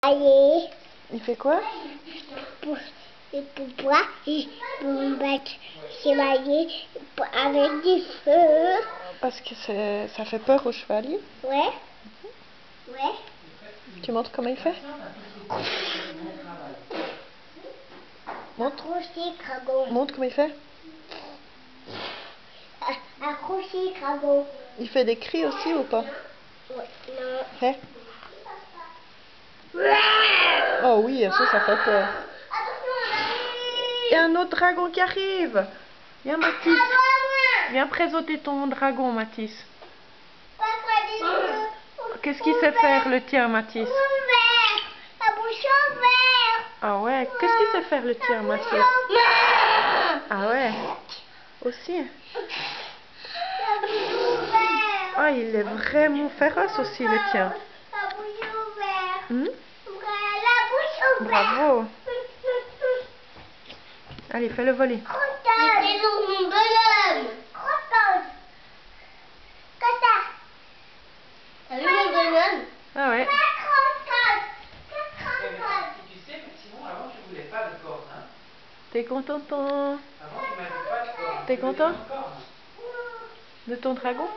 Allez, Il fait quoi? pour pouvoir pour me battre chevalier avec du feu. Parce que ça fait peur au chevalier. Ouais. Ouais. Tu montres comment il fait? Montre. Accrocher cragon. Montre comment il fait. Accrocher cragon. Il fait des cris aussi ou pas? Ouais, non. Fais. Oh oui, ça fait peur. Il y a un autre dragon qui arrive. Viens Mathis. Viens présenter ton dragon Mathis. Qu'est-ce qu'il sait faire le tien Mathis? La bouche ouverte. Ah ouais, qu'est-ce qu'il sait faire le tien Mathis? Ah ouais, aussi. La bouche ouverte. Ah, il est vraiment féroce aussi le tien. La bouche ouverte. Hmm? La bouche ouverte. Bravo. Allez, fais le voler. C'est mon bonhomme. Crottage. Comme ça. T'as vu mon bonhomme? Ah ouais. Tu sais, effectivement, avant, tu voulais pas de cornes. Hein? T'es content Avant, tu m'avais pas de cornes. T'es content de cornes. de ton dragon?